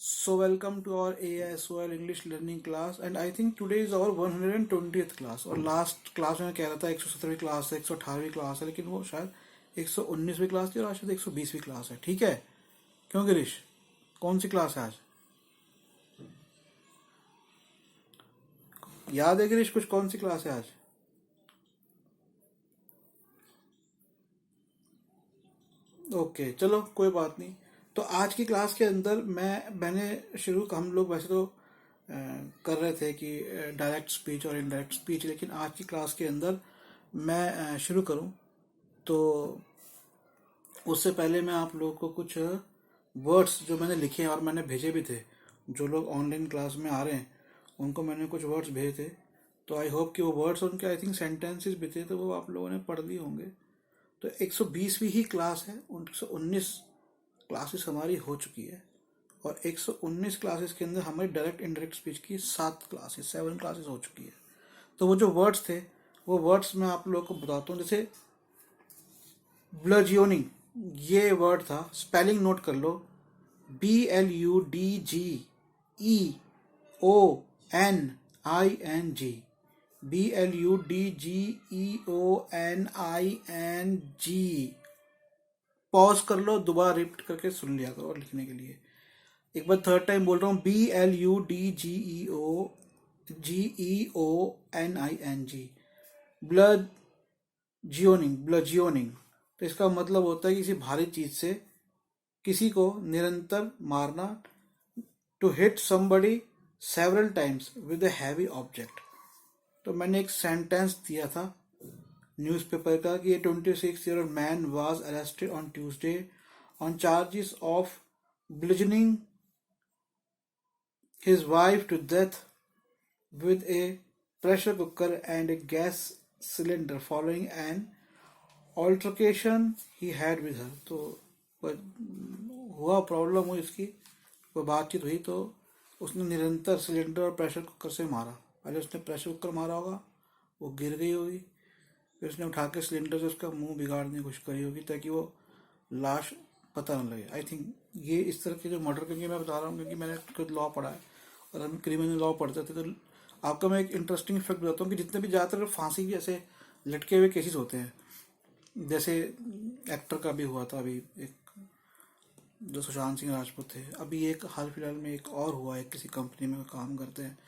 So welcome to our AISOL English learning class and I think today is our 120th class और last class में कह रहा था 117वीं class है 118वीं class है लेकिन वो शायद 119वीं क्लास थी और आज शायद 120वीं क्लास है। ठीक है, क्यों गिरीश, कौन सी क्लास है आज? याद है गिरीश कुछ, कौन सी क्लास है आज? ओके चलो कोई बात नहीं। तो आज की क्लास के अंदर मैंने शुरू, हम लोग वैसे तो कर रहे थे कि डायरेक्ट स्पीच और इनडायरेक्ट स्पीच, लेकिन आज की क्लास के अंदर मैं शुरू करूं तो उससे पहले मैं आप लोगों को कुछ वर्ड्स जो मैंने लिखे हैं और मैंने भेजे भी थे, जो लोग ऑनलाइन क्लास में आ रहे हैं उनको मैंने कुछ वर्ड्स भेजे थे। तो आई होप कि वो वर्ड्स, उनके आई थिंक सेंटेंसेस भी थे, तो वो आप लोगों ने पढ़ लिए होंगे। तो 120वीं ही क्लास है, 119 क्लासेस हमारी हो चुकी है और 119 क्लासेस के अंदर हमारी डायरेक्ट इनडायरेक्ट स्पीच की 7 क्लासेस हो चुकी है। तो वो जो वर्ड्स थे वो वर्ड्स मैं आप लोगों को बताता हूँ। जैसे ब्लजियोनिंग, ये वर्ड था, स्पेलिंग नोट कर लो, BLUDGEONING, BLUDGEONING। पॉज कर लो, दोबारा रिपीट करके सुन लिया करो और लिखने के लिए। एक बार थर्ड टाइम बोल रहा हूँ, BLUDGEONING, ब्लड जियोनिंग, ब्लजियोनिंग। तो इसका मतलब होता है किसी भारी चीज से किसी को निरंतर मारना, to hit somebody several times with a heavy object। तो मैंने एक सेंटेंस दिया था न्यूज़पेपर का कि 26-year-old man was arrested on Tuesday on charges of bludgeoning his wife to death with a pressure cooker and a gas cylinder following an altercation he had with her। तो हुआ, problem हुई इसकी, कोई बातचीत हुई तो उसने निरंतर सिलेंडर और प्रेशर कुकर से मारा। पहले उसने प्रेशर कुकर मारा होगा, वो गिर गई होगी, फिर उसने उठा के सिलेंडर से उसका मुंह बिगाड़ने की कोशिश करी होगी ताकि वो लाश पता न लगे। आई थिंक ये इस तरह के जो मर्डर, क्योंकि मैं बता रहा हूँ क्योंकि मैंने खुद लॉ पढ़ा है और हम क्रिमिनल लॉ पढ़ते थे। तो आपका मैं एक इंटरेस्टिंग फैक्ट बताता हूँ कि जितने भी ज़्यादातर फांसी के ऐसे लटके हुए केसेस होते हैं, जैसे एक्टर का भी हुआ था अभी एक, जो सुशांत सिंह राजपूत थे, अभी एक हाल फिलहाल में एक और हुआ है, किसी कंपनी में काम करते हैं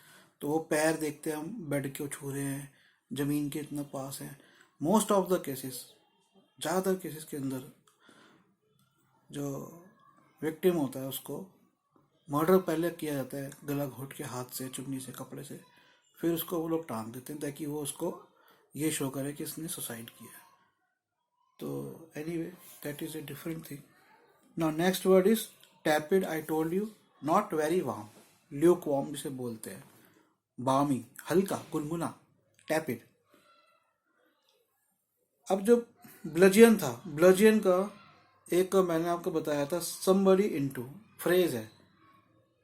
तो वो पैर देखते हैं, हम बेड के छू रहे हैं, ज़मीन के इतना पास है। मोस्ट ऑफ द केसेस, ज़्यादातर केसेस के अंदर जो विक्टिम होता है उसको मर्डर पहले किया जाता है, गला घोट के हाथ से, चुन्नी से, कपड़े से, फिर उसको वो लोग टांग देते हैं ताकि वो उसको ये शो करे कि इसने सुसाइड किया। तो anyway, that is a different thing. Now next word is टैपिड। I told you, not very warm, Luke warm जिसे बोलते हैं, बामी, हल्का, गुनगुना, टैपिड। अब जो ब्लजियन था, ब्लजियन का एक मैंने आपको बताया था, somebody into फ्रेज है,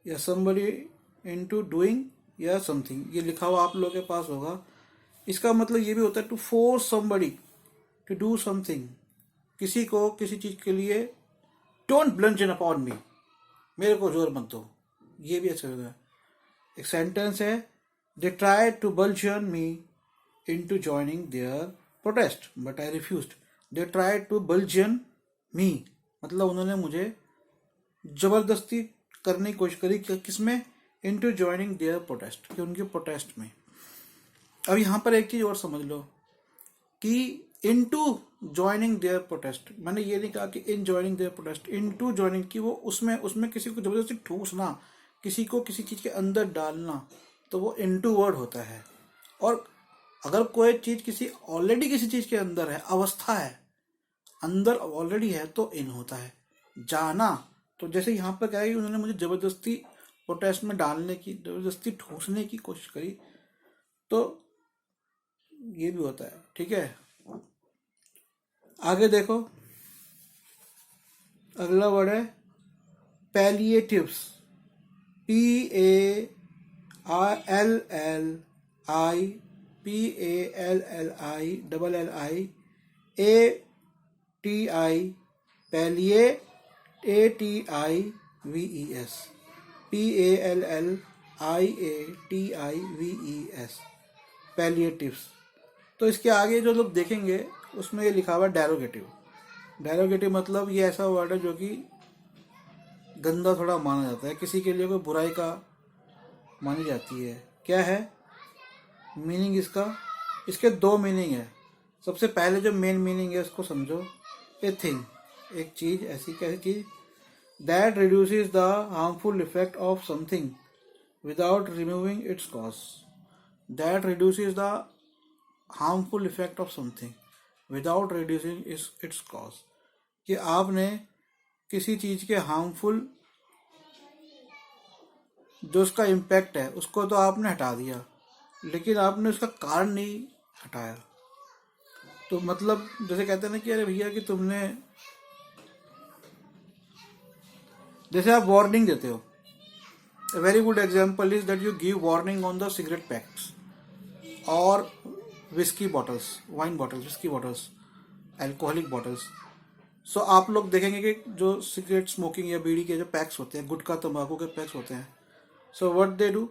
या somebody into doing या समथिंग, ये लिखा हुआ आप लोगों के पास होगा। इसका मतलब ये भी होता है to force somebody to do something, किसी को किसी चीज के लिए, डोंट bludgeon upon me, मेरे को जोर मत दो, ये भी अच्छा होगा। एक सेंटेंस है, they tried to bludgeon me into joining their protest but I refused। they tried to bludgeon me मतलब उन्होंने मुझे जबरदस्ती करने की कोशिश करी, किसमें, into joining their protest, कि उनके प्रोटेस्ट में। अब यहाँ पर एक चीज और समझ लो कि into joining their protest, मैंने ये नहीं कहा कि in joining their protest, into joining, कि वो उसमें किसी को जबरदस्ती ठूसना, किसी को किसी चीज के अंदर डालना, तो वो into वर्ड होता है। और अगर कोई चीज ऑलरेडी किसी चीज के अंदर है, अवस्था है, अंदर ऑलरेडी है, तो इन होता है। जाना, तो जैसे यहाँ पर क्या है, उन्होंने मुझे जबरदस्ती प्रोटेस्ट में डालने की, जबरदस्ती ठूसने की कोशिश करी, तो ये भी होता है। ठीक है, आगे देखो, अगला वर्ड है पैलिएटिव्स, PALLIPALLIATI, पैलिए, ATIVES। PALLIATIVES, पैलिएटिव्स। तो इसके आगे जो लोग देखेंगे उसमें ये लिखा हुआ है डेरोगेटिव। डेरोगेटिव मतलब ये ऐसा वर्ड है जो कि गंदा थोड़ा माना जाता है, किसी के लिए कोई बुराई का मानी जाती है। क्या है मीनिंग इसका? इसके दो मीनिंग है। सबसे पहले जो मेन मीनिंग है उसको समझो। ए थिंग, एक चीज, ऐसी कैसी चीज, that reduces the harmful effect of something without removing it's cause. That reduces the harmful effect of something without reducing its cause, कि आपने किसी चीज के हार्मफुल जो उसका इम्पैक्ट है उसको तो आपने हटा दिया, लेकिन आपने उसका कारण नहीं हटाया। तो मतलब जैसे कहते हैं ना कि अरे भैया कि तुमने, जैसे आप वार्निंग देते हो, a very good example is that you give warning on the cigarette packs or whiskey bottles, wine bottles, whiskey bottles, alcoholic bottles. So आप लोग देखेंगे कि जो सिगरेट स्मोकिंग या बीड़ी के जो पैक्स होते हैं, गुटखा तंबाकू के पैक्स होते हैं, so what they do,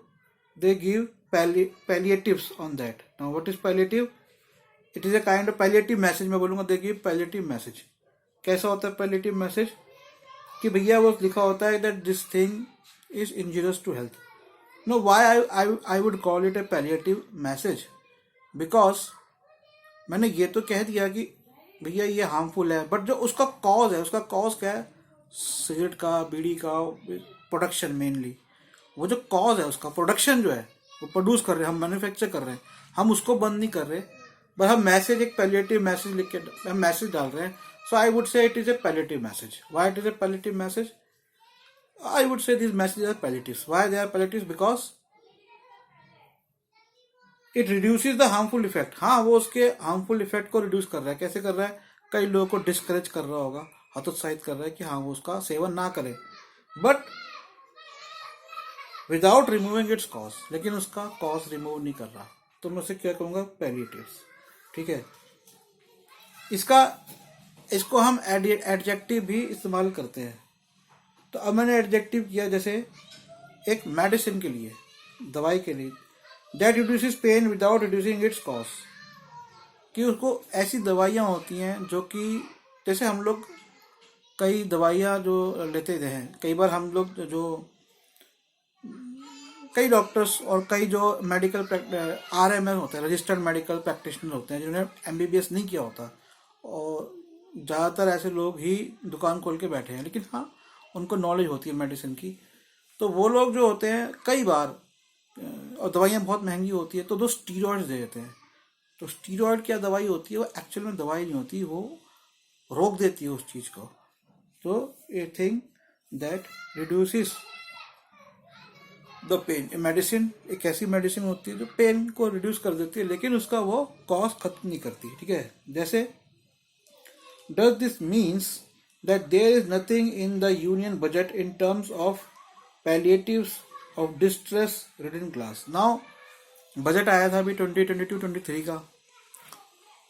they give palliatives on that. Now what is palliative? It is a kind of palliative message. मैं बोलूँगा they give palliative message. कैसा होता है palliative message? कि भैया वो लिखा होता है that this thing is injurious to health. No, why I would call it a palliative message? Because मैंने ये तो कह दिया कि भैया ये हार्मफुल है, बट जो उसका कॉज है, उसका कॉज क्या है? सिगरेट का, बीड़ी का प्रोडक्शन मेनली। वो जो कॉज है उसका प्रोडक्शन जो है, वो प्रोड्यूस कर रहे हैं, हम मैन्युफैक्चर कर रहे हैं, हम उसको बंद नहीं कर रहे, बट हम मैसेज, एक पैलिएटिव मैसेज लिख के हम मैसेज डाल रहे हैं। So I would say it is a palliative message. Why it is a palliative message? I would say these messages are palliatives. Why they are palliatives? Because it reduces the harmful effect. हाँ, वो उसके harmful effect को reduce कर रहा है। कैसे कर रहा है? कई लोगों को discourage कर रहा होगा, हतोत्साहित कर रहा है कि हाँ वो उसका सेवन ना करें, but without removing its cause. लेकिन उसका cause remove नहीं कर रहा। तो मैं उसे क्या कहूँगा? Palliatives। ठीक है। इसको हम adjective भी इस्तेमाल करते हैं। तो अब मैंने एडजेक्टिव किया, जैसे एक मेडिसिन के लिए, दवाई के लिए, that reduces pain without reducing its cause, कि उसको ऐसी दवाइयाँ होती हैं जो कि, जैसे हम लोग कई दवाइयाँ जो लेते हैं, कई बार हम लोग जो कई डॉक्टर्स और कई जो मेडिकल RML होते हैं, रजिस्टर्ड मेडिकल प्रैक्टिशनर होते हैं, जिन्होंने MBBS नहीं किया होता, और ज़्यादातर ऐसे लोग ही दुकान खोल के बैठे हैं, लेकिन हाँ उनको नॉलेज होती है मेडिसिन की। तो वो लोग जो होते हैं कई बार, और दवाइयाँ बहुत महंगी होती है, तो दो स्टीरॉइड्स दे देते हैं। तो स्टीरॉइड क्या दवाई होती है? वो एक्चुअल में दवाई नहीं होती, वो रोक देती है उस चीज़ को। तो a thing that reduces the pain. Medicine एक ऐसी मेडिसिन होती है जो पेन को रिड्यूस कर देती है, लेकिन उसका वो कॉज खत्म नहीं करती। ठीक है। जैसे does this means that there is nothing in the union budget in terms of palliatives of distress ridden class. Now budget आया था अभी 2022-23 का,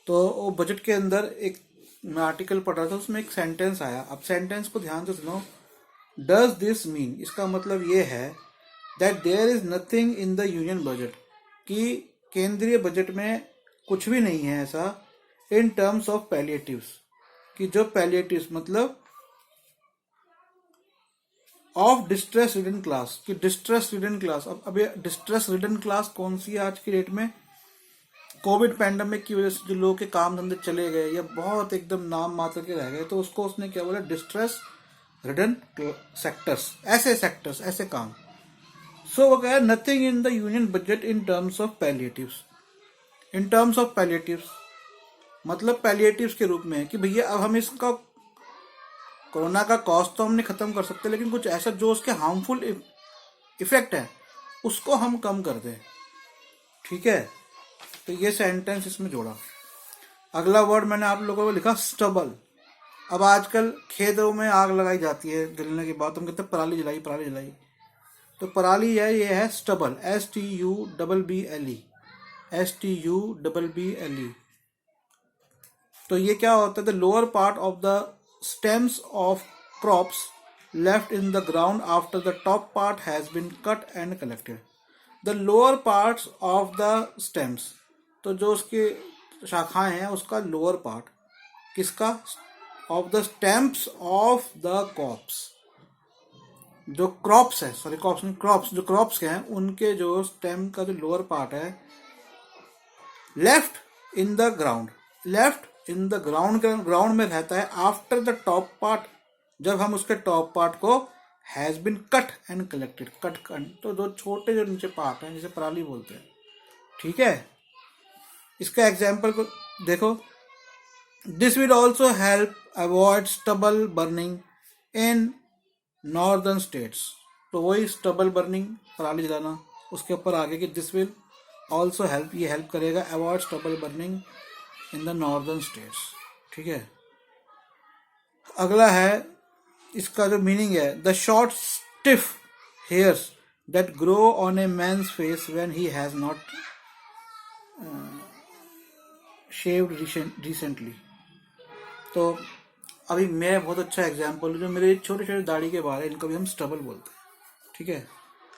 तो वो बजट के अंदर एक मैं आर्टिकल पढ़ रहा था, उसमें एक सेंटेंस आया। अब सेंटेंस को ध्यान से सुनो। डज दिस मीन, इसका मतलब ये है that there is nothing in the union budget, कि केंद्रीय बजट में कुछ भी नहीं है ऐसा इन टर्म्स ऑफ पैलिएटिव्स, कि जो पैलिएटिव्स मतलब ऑफ डिस्ट्रेस रिडन क्लास, कि डिस्ट्रेस रिडन क्लास। अब ये डिस्ट्रेस रिडन क्लास कौन सी है आज की डेट में? कोविड पैंडेमिक की वजह से जो लोगों के काम धंधे चले गए या बहुत एकदम नाम मात्र के रह गए, तो उसको उसने क्या बोला? डिस्ट्रेस रिडन सेक्टर्स, ऐसे सेक्टर्स, ऐसे काम। सो वो कह रहा है nothing in the union budget in terms of palliatives. In terms of palliatives मतलब पैलिएटिव्स के रूप में, कि भैया अब हम इसका कोरोना का कॉस्ट तो हमने खत्म कर सकते, लेकिन कुछ ऐसा जो उसके हार्मफुल इफेक्ट है उसको हम कम कर दें। ठीक है। तो ये सेंटेंस इसमें जोड़ा। अगला वर्ड मैंने आप लोगों को लिखा स्टबल। अब आजकल खेतों में आग लगाई जाती है जलने के बाद, हम कहते हैं पराली जलाई, पराली जलाई। तो पराली है, ये है स्टबल, STUBBLE, STUBBLE। तो ये क्या होता है? The lower part of the stems of crops left in the ground after the top part has been cut and collected. The lower parts of the stems, तो जो उसकी शाखाएं हैं उसका लोअर पार्ट, किसका? Of the stems of the crops, जो crops है, sorry crops नहीं, क्रॉप्स, जो क्रॉप्स के हैं उनके जो स्टेम का जो लोअर पार्ट है, left in the ground, left in the ground, ground में रहता है आफ्टर द टॉप पार्ट, जब हम उसके टॉप पार्ट को has been cut and collected, cut कर, तो जो छोटे जो नीचे पार्ट हैं जिसे पराली बोलते हैं, ठीक है। इसका एग्जाम्पल को देखो, this will also help avoid stubble burning in northern states, तो वही स्टबल बर्निंग, पराली जलाना, उसके ऊपर आगे कि दिस विल ऑल्सो हेल्प, ये हेल्प करेगा avoid stubble burning in the northern states, ठीक है। अगला है, इसका जो मीनिंग है, the short stiff hairs that grow on a man's face when he has not shaved recently. तो अभी मैं बहुत अच्छा एग्जांपल, जो मेरे छोटे छोटे दाढ़ी के बाल है इनको भी हम स्टबल बोलते हैं, ठीक है।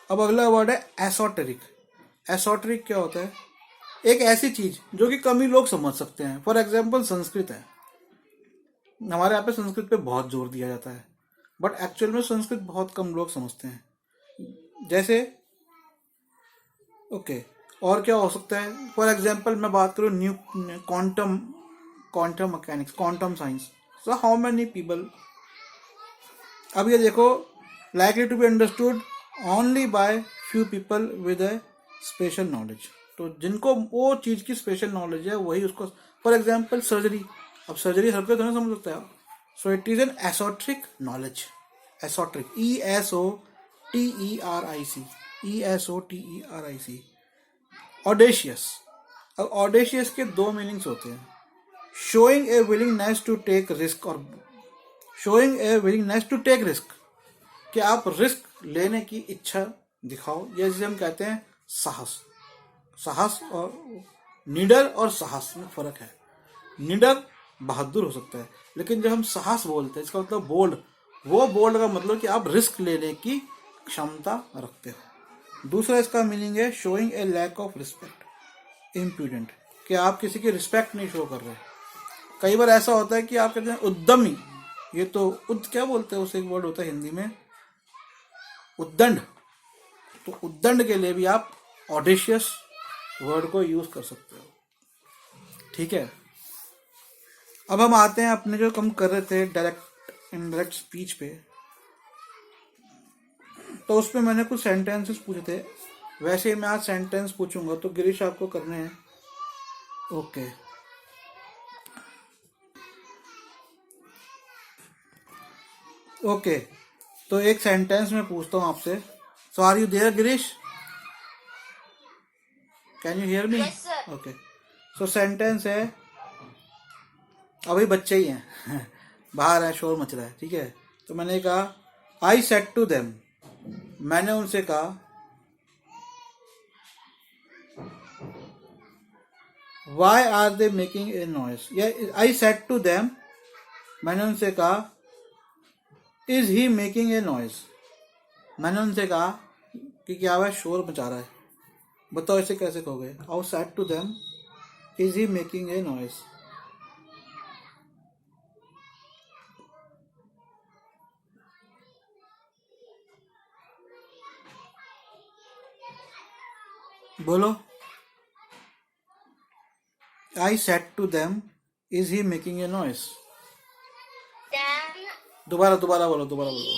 अब अगला वर्ड है एसोटेरिक। एसोटेरिक क्या होता है? एक ऐसी चीज जो कि कम ही लोग समझ सकते हैं। फॉर एग्जाम्पल संस्कृत है, हमारे यहाँ पे संस्कृत पे बहुत जोर दिया जाता है, बट एक्चुअल में संस्कृत बहुत कम लोग समझते हैं। जैसे ओके, और क्या हो सकता है? फॉर एग्जाम्पल मैं बात करूँ new quantum mechanics, quantum science, so how many people, अब ये देखो, likely to be understood only by few people with a special knowledge, तो जिनको वो चीज की स्पेशल नॉलेज है वही उसको, फॉर एग्जाम्पल सर्जरी, अब सर्जरी हर कोई थोड़ा समझ सकता है, so it is an esoteric knowledge, esoteric, ESOTERIC, ESOTERIC। Audacious, अब ऑडेशियस के दो मीनिंग्स होते हैं, showing a willingness to take risk, और showing a willingness to take risk, कि आप रिस्क लेने की इच्छा दिखाओ, ये जिसे हम कहते हैं साहस। साहस और निडर और साहस में फर्क है। निडर बहादुर हो सकता है, लेकिन जब हम साहस बोलते हैं इसका मतलब बोल्ड, वो बोल्ड का मतलब कि आप रिस्क लेने की क्षमता रखते हो। दूसरा इसका मीनिंग है showing a lack of respect, impudent, कि आप किसी की रिस्पेक्ट नहीं शो कर रहे। कई बार ऐसा होता है कि आप कहते हैं उद्यमी, ये तो क्या बोलते हैं उसे, एक वर्ड होता है हिंदी में उद्दंड, तो उद्दंड के लिए भी आप ऑडेशियस वर्ड को यूज कर सकते हो, ठीक है। अब हम आते हैं अपने जो हम कर रहे थे डायरेक्ट इनडायरेक्ट स्पीच पे, तो उस पे मैंने कुछ सेंटेंसेस पूछे थे, वैसे ही मैं आज सेंटेंस पूछूंगा, तो गिरीश आपको करने हैं। ओके, ओके, तो एक सेंटेंस में पूछता हूँ आपसे, so are you there Girish, can you hear me? Okay, so sentence है, अभी बच्चे ही हैं बाहर है, शोर मच रहा है, ठीक है। तो मैंने कहा आई सेड टू देम, मैंने उनसे कहा, why are they making a noise, या आई सेड टू देम, मैंने उनसे कहा, is he making a noise, मैंने उनसे कहा कि क्या वह शोर मचा रहा है। बताओ इसे कैसे कहोगे? I said to them, is he making a noise. बोलो, I said to them, is he making a noise. दोबारा दोबारा बोलो, दोबारा बोलो।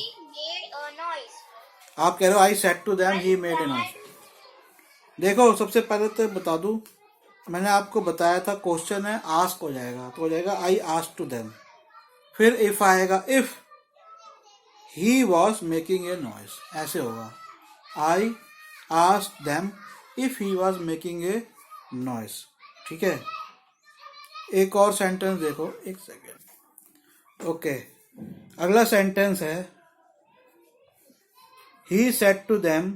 आप कह रहे हो I said to them, he made a noise. देखो, सबसे पहले तो बता दूं, मैंने आपको बताया था क्वेश्चन है आस्क हो जाएगा, तो हो जाएगा आई आस्क टू देम, फिर इफ आएगा, if he was making a noise, ऐसे होगा, I ask them if he was making a noise, ठीक है। एक और सेंटेंस देखो, एक सेकेंड। ओके, अगला सेंटेंस है, he said to them,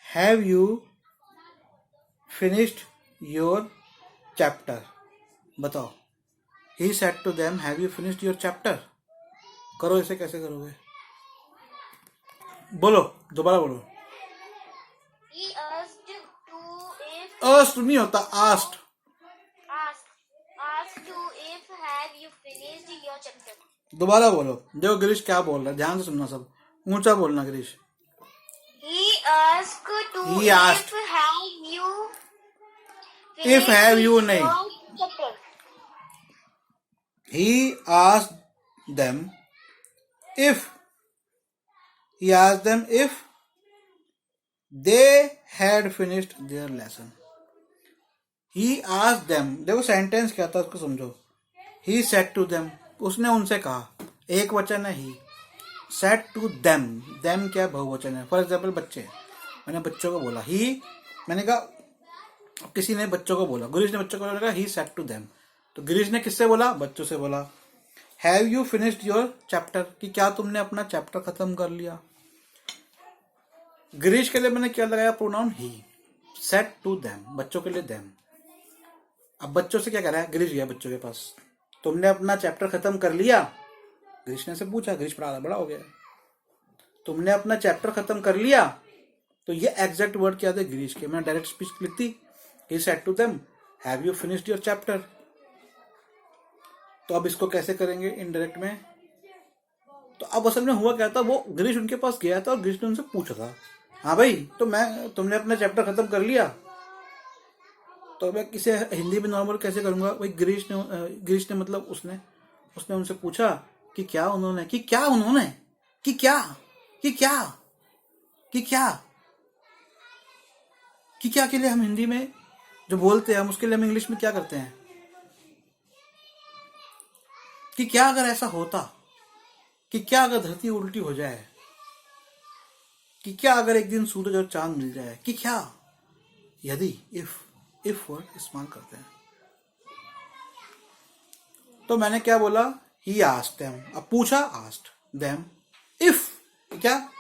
have you finished your chapter. बताओ, he said to them, have you finished your chapter. करो, इसे कैसे करोगे? बोलो, दोबारा बोलो। He asked to if asked नहीं होता, asked। asked to if have you finished your chapter. दोबारा बोलो। देखो गिरीश क्या बोल रहा है, ध्यान से सुनना सब, ऊंचा बोलना Girish. He asked to He asked. if have you नहीं, your chapter. he asked them if they had finished their lesson. He asked them, देखो सेंटेंस क्या था उसको समझो। He said to them, उसने उनसे कहा, एक वचन है ही। said to them, them क्या बहुवचन है। फॉर एग्जाम्पल बच्चे, मैंने बच्चों को बोला, मैंने कहा किसी ने बच्चों को बोला, गिरीश ने बच्चों को बोला, he said to them, तो गिरीश ने किससे बोला, बच्चों से बोला। Have you finished your chapter, कि क्या तुमने अपना चैप्टर खत्म कर लिया। गिरीश के लिए मैंने क्या लगाया, प्रोनाउन ही। सेड टू देम, बच्चों के लिए देम। अब बच्चों से क्या कह रहा है, गिरीश गया बच्चों के पास, तुमने अपना चैप्टर खत्म कर लिया। गिरीश ने से पूछा, गिरीश बड़ा हो गया, तुमने अपना चैप्टर खत्म कर लिया। तो ये एग्जैक्ट वर्ड क्या थे गिरीश के, मैंने डायरेक्ट स्पीच लिख दी, he said to them, have you finished your chapter. तो अब इसको कैसे करेंगे इनडायरेक्ट में। तो अब असल में हुआ क्या था, वो गिरीश उनके पास गया था और गिरीश ने उनसे पूछा था, हाँ भाई तो तुमने अपना चैप्टर खत्म कर लिया। तो मैं किसे हिंदी में नॉर्मल कैसे करूंगा, भाई गिरीश ने मतलब उसने उनसे पूछा कि क्या उन्होंने के लिए हम हिंदी में जो बोलते हैं, हम उसके लिए हम इंग्लिश में क्या करते हैं, कि क्या अगर ऐसा होता, कि क्या अगर धरती उल्टी हो जाए, कि क्या अगर एक दिन सूरज और चांद मिल जाए, कि क्या यदि इफ वर्ड इस्तेमाल करते हैं। तो मैंने क्या बोला, ही आस्क्ड देम, अब पूछा आस्क्ड देम, इफ क्या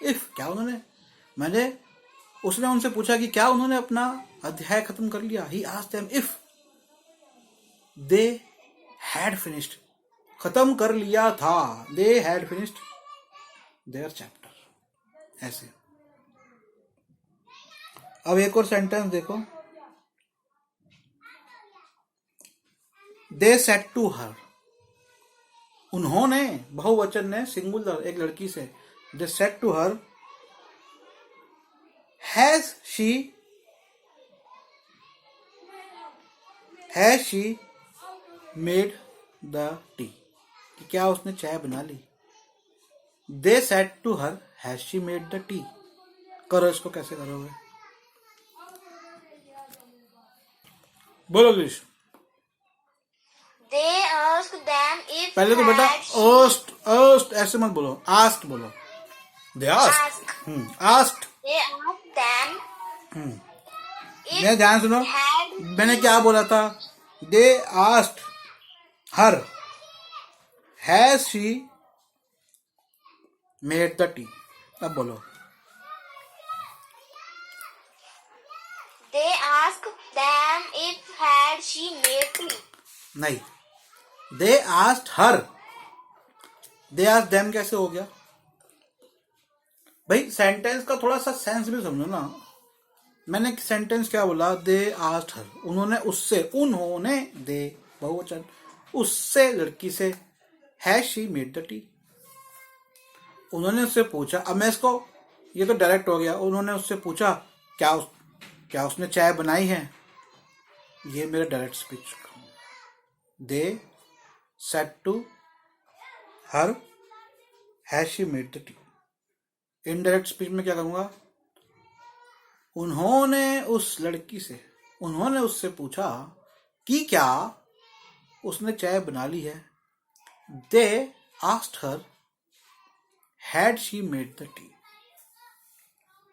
उसने उनसे पूछा कि क्या उन्होंने अपना अध्याय खत्म कर लिया। He asked them if they had finished, खत्म कर लिया था, they had finished their chapter. ऐसे। अब एक और सेंटेंस देखो, दे सेड टू हर, उन्होंने बहुवचन ने सिंगुलर एक लड़की से, they said to her, has she made the tea, कि क्या उसने चाय बना ली। They said to her, has she made the tea. करो इसको, कैसे करोगे, बोलो Girish. They asked them if पहले तो बेटा आस्ट ऐसे मत बोलो, आस्ट बोलो। They asked, asked, they asked them मैं ध्यान सुनो, मैंने क्या बोला था, they asked her, has she made the T. अब बोलो, they asked them if had she made tea. नहीं, they asked her, they asked them कैसे हो गया भाई। सेंटेंस का थोड़ा सा सेंस भी समझो ना। मैंने सेंटेंस क्या बोला, दे आस्क्ड हर, उन्होंने दे बहुवचन, उससे लड़की से, has she made the T, उन्होंने उससे पूछा। अब मैं इसको, ये तो डायरेक्ट हो गया, उन्होंने उससे पूछा क्या उसने चाय बनाई है, ये मेरा direct speech. They said to her, has she made the tea. Indirect speech में क्या करूंगा, उन्होंने उससे पूछा कि क्या उसने चाय बना ली है। They asked her, had she made the T.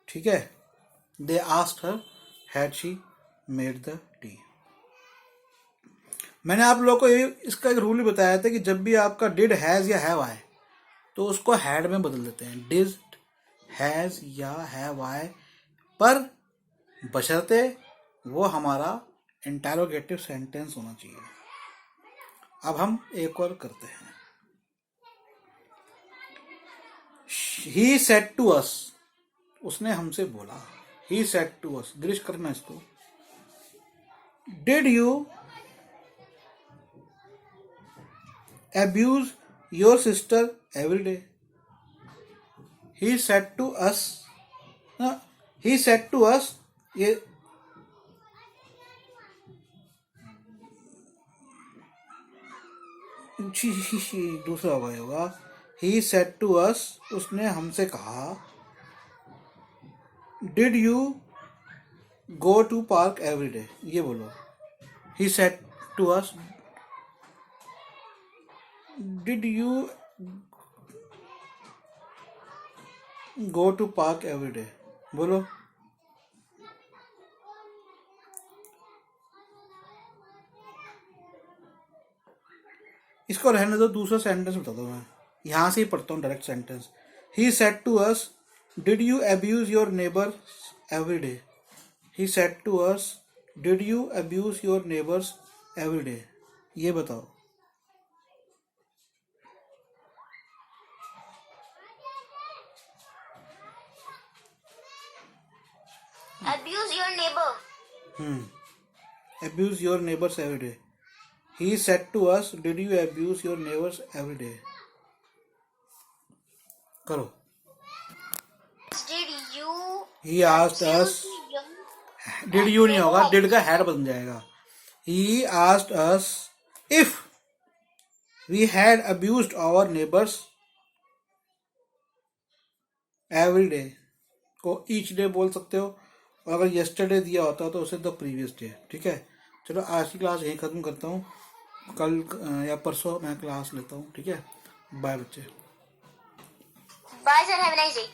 ठीक है, they asked her, had she made the T. मैंने आप लोगों को इसका एक रूल भी बताया था कि जब भी आपका डिड, हैज या हैव आए तो उसको हैड में बदल देते हैं। डिड, हैज या हैव आए, पर बशर्ते वो हमारा इंटेरोगेटिव सेंटेंस होना चाहिए। अब हम एक और करते हैं। ही सेड टू अस, उसने हमसे बोला. He said to us. दृश्य करना इसको. Did you abuse your sister every day? He said to us. He said to us. ये दूसरा होगा. He said to us. उसने हमसे कहा. Did you go to park every day? ये बोलो. He said to us. Did you go to park every day? बोलो. इसको रहने दो. दूसरा सेंटेंस बता दो. मैं यहां से ही पढ़ता हूँ direct sentence. He said to us, did you abuse your neighbors every day? He said to us, did you abuse your neighbors every day? ये बताओ. Abuse your neighbor. Abuse your neighbors every day. He said to us, did you abuse your neighbors every day? करो. Did you He asked us. Did you नहीं होगा. Did का had बन जाएगा. He asked us if we had abused our neighbors every day. को each day बोल सकते हो. और अगर yesterday दिया होता तो उसे the previous day. ठीक है. चलो आज की क्लास यहीं खत्म करता हूँ. कल या परसों मैं क्लास लेता हूँ. ठीक है. बाय बच्चे. Bye sir, have a nice day.